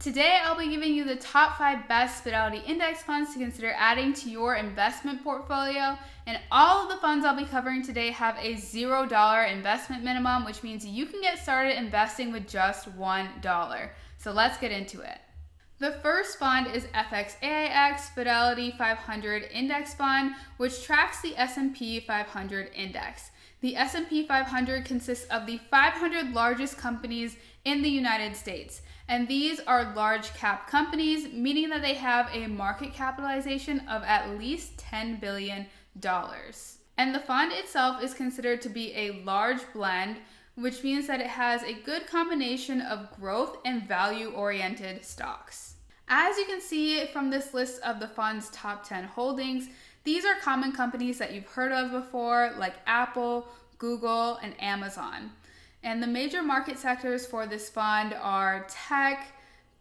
Today, I'll be giving you the top 5 best Fidelity index funds to consider adding to your investment portfolio. And all of the funds I'll be covering today have a $0 investment minimum, which means you can get started investing with just $1. So let's get into it. The first fund is FXAIX Fidelity 500 Index Fund, which tracks the S&P 500 index. The S&P 500 consists of the 500 largest companies in the United States. And these are large cap companies, meaning that they have a market capitalization of at least $10 billion. And the fund itself is considered to be a large blend, which means that it has a good combination of growth and value-oriented stocks. As you can see from this list of the fund's top 10 holdings, these are common companies that you've heard of before, like Apple, Google, and Amazon. And the major market sectors for this fund are tech,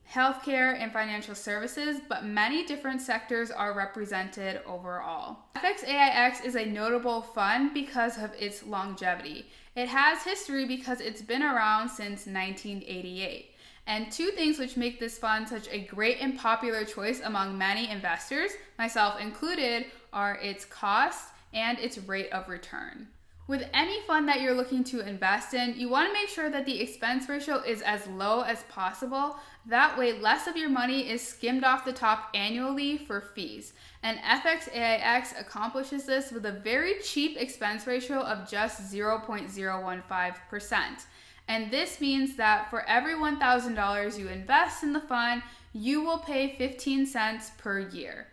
healthcare, and financial services, but many different sectors are represented overall. FXAIX is a notable fund because of its longevity. It has history because it's been around since 1988. And two things which make this fund such a great and popular choice among many investors, myself included, are its cost and its rate of return. With any fund that you're looking to invest in, you want to make sure that the expense ratio is as low as possible. That way, less of your money is skimmed off the top annually for fees. And FXAIX accomplishes this with a very cheap expense ratio of just 0.015%. And this means that for every $1,000 you invest in the fund, you will pay 15 cents per year.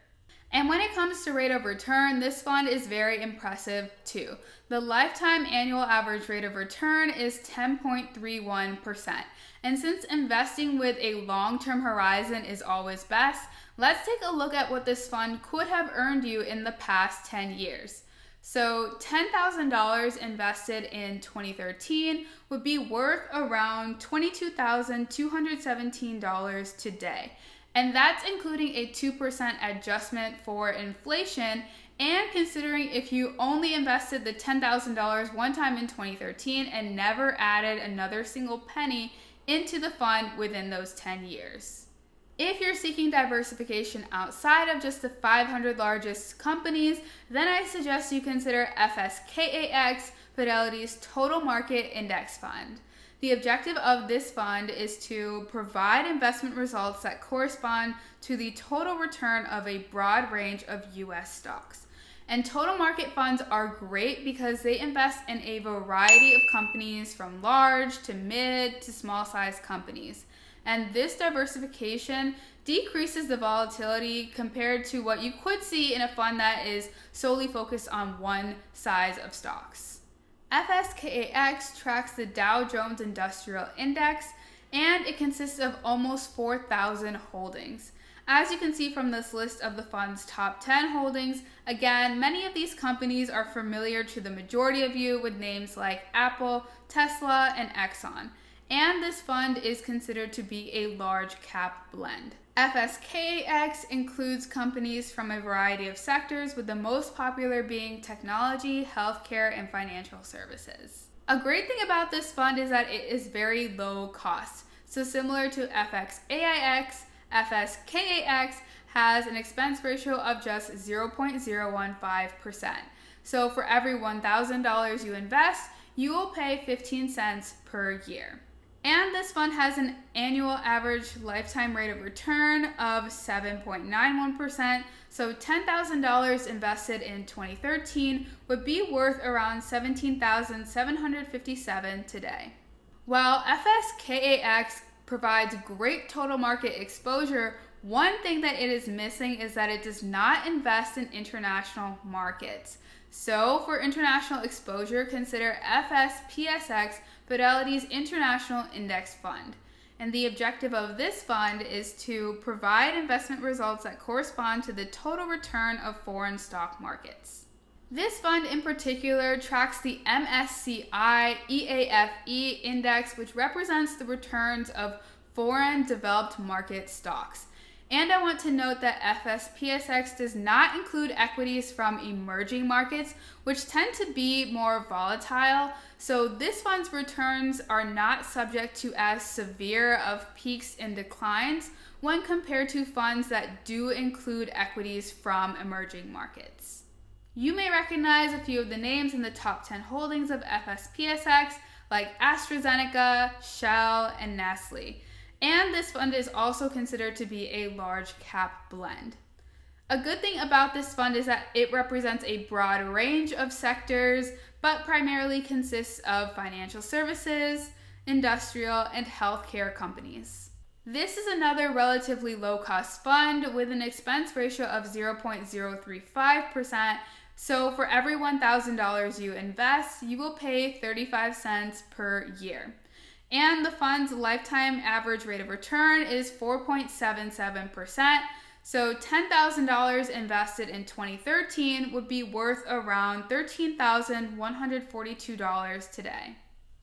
And when it comes to rate of return, this fund is very impressive too. The lifetime annual average rate of return is 10.31%. And since investing with a long-term horizon is always best, let's take a look at what this fund could have earned you in the past 10 years. So $10,000 invested in 2013 would be worth around $22,217 today. And that's including a 2% adjustment for inflation and considering if you only invested the $10,000 one time in 2013 and never added another single penny into the fund within those 10 years. If you're seeking diversification outside of just the 500 largest companies, then I suggest you consider FSKAX, Fidelity's Total Market Index Fund. The objective of this fund is to provide investment results that correspond to the total return of a broad range of U.S. stocks. And total market funds are great because they invest in a variety of companies from large to mid to small size companies. And this diversification decreases the volatility compared to what you could see in a fund that is solely focused on one size of stocks. FSKAX tracks the Dow Jones Industrial Index, and it consists of almost 4,000 holdings. As you can see from this list of the fund's top 10 holdings, again, many of these companies are familiar to the majority of you with names like Apple, Tesla, and Exxon. And this fund is considered to be a large cap blend. FSKAX includes companies from a variety of sectors, with the most popular being technology, healthcare, and financial services. A great thing about this fund is that it is very low cost. So similar to FXAIX, FSKAX has an expense ratio of just 0.015%. So for every $1,000 you invest, you will pay 15 cents per year. And this fund has an annual average lifetime rate of return of 7.91%. So $10,000 invested in 2013 would be worth around $17,757 today. While FSKAX provides great total market exposure, one thing that it is missing is that it does not invest in international markets. So for international exposure, consider FSKAX, Fidelity's International Index Fund. And the objective of this fund is to provide investment results that correspond to the total return of foreign stock markets. This fund in particular tracks the MSCI EAFE index, which represents the returns of foreign developed market stocks. And I want to note that FSKAX does not include equities from emerging markets, which tend to be more volatile. So this fund's returns are not subject to as severe of peaks and declines when compared to funds that do include equities from emerging markets. You may recognize a few of the names in the top 10 holdings of FSKAX, like AstraZeneca, Shell, and Nestle. And this fund is also considered to be a large cap blend. A good thing about this fund is that it represents a broad range of sectors, but primarily consists of financial services, industrial, and healthcare companies. This is another relatively low-cost fund with an expense ratio of 0.035%. So for every $1,000 you invest, you will pay 35 cents per year. And the fund's lifetime average rate of return is 4.77%. So $10,000 invested in 2013 would be worth around $13,142 today.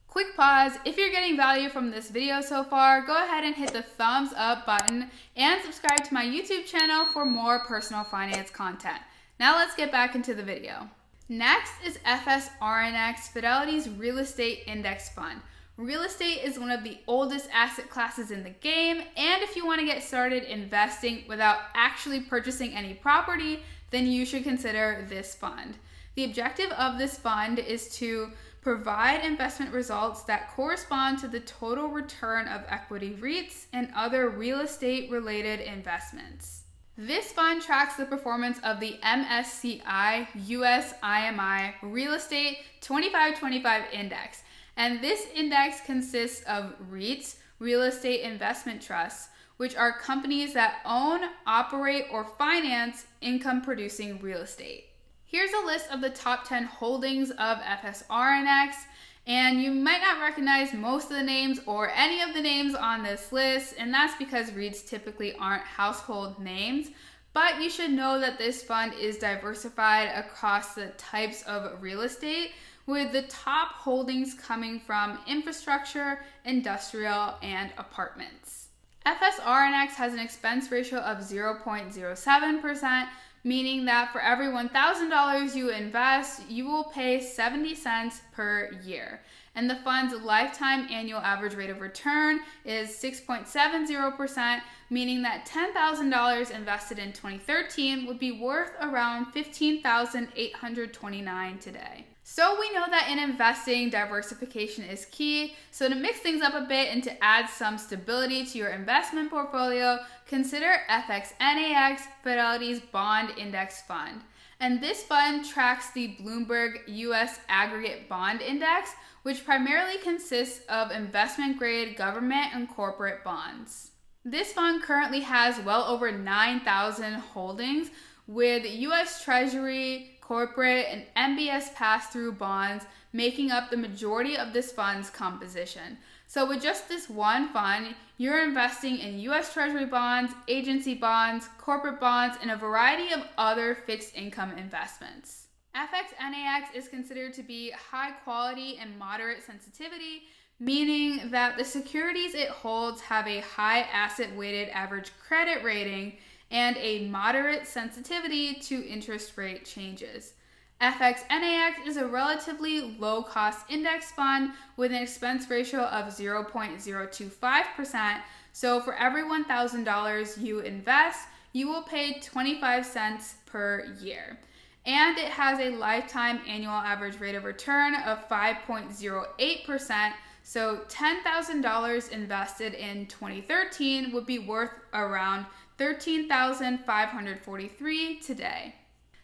Quick pause. If you're getting value from this video so far, go ahead and hit the thumbs up button and subscribe to my YouTube channel for more personal finance content. Now let's get back into the video. Next is FSRNX, Fidelity's Real Estate Index Fund. Real estate is one of the oldest asset classes in the game, and if you want to get started investing without actually purchasing any property, then you should consider this fund. The objective of this fund is to provide investment results that correspond to the total return of equity REITs and other real estate related investments. This fund tracks the performance of the MSCI US IMI Real Estate 2525 Index. And this index consists of REITs, real estate investment trusts, which are companies that own, operate, or finance income-producing real estate. Here's a list of the top 10 holdings of FSRNX, and you might not recognize most of the names or any of the names on this list, and that's because REITs typically aren't household names. But you should know that this fund is diversified across the types of real estate, with the top holdings coming from infrastructure, industrial, and apartments. FSRNX has an expense ratio of 0.07%, meaning that for every $1,000 you invest, you will pay 70 cents per year. And the fund's lifetime annual average rate of return is 6.70%, meaning that $10,000 invested in 2013 would be worth around $15,829 today. So we know that in investing, diversification is key. So to mix things up a bit and to add some stability to your investment portfolio, consider FXAIX, Fidelity's Bond Index Fund. And this fund tracks the Bloomberg US Aggregate Bond Index, which primarily consists of investment-grade government and corporate bonds. This fund currently has well over 9,000 holdings, with US Treasury, corporate, and MBS pass-through bonds making up the majority of this fund's composition. So with just this one fund, you're investing in US Treasury bonds, agency bonds, corporate bonds, and a variety of other fixed income investments. FXAIX is considered to be high quality and moderate sensitivity, meaning that the securities it holds have a high asset weighted average credit rating and a moderate sensitivity to interest rate changes. FXAIX is a relatively low-cost index fund with an expense ratio of 0.025%, so for every $1,000 you invest, you will pay 25 cents per year. And it has a lifetime annual average rate of return of 5.08%, so $10,000 invested in 2013 would be worth around $13,543 today.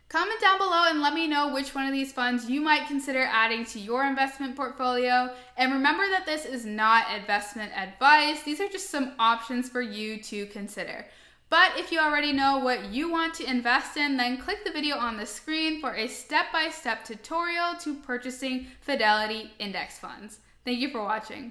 Comment down below and let me know which one of these funds you might consider adding to your investment portfolio. And remember that this is not investment advice. These are just some options for you to consider. But if you already know what you want to invest in, then click the video on the screen for a step-by-step tutorial to purchasing Fidelity index funds. Thank you for watching.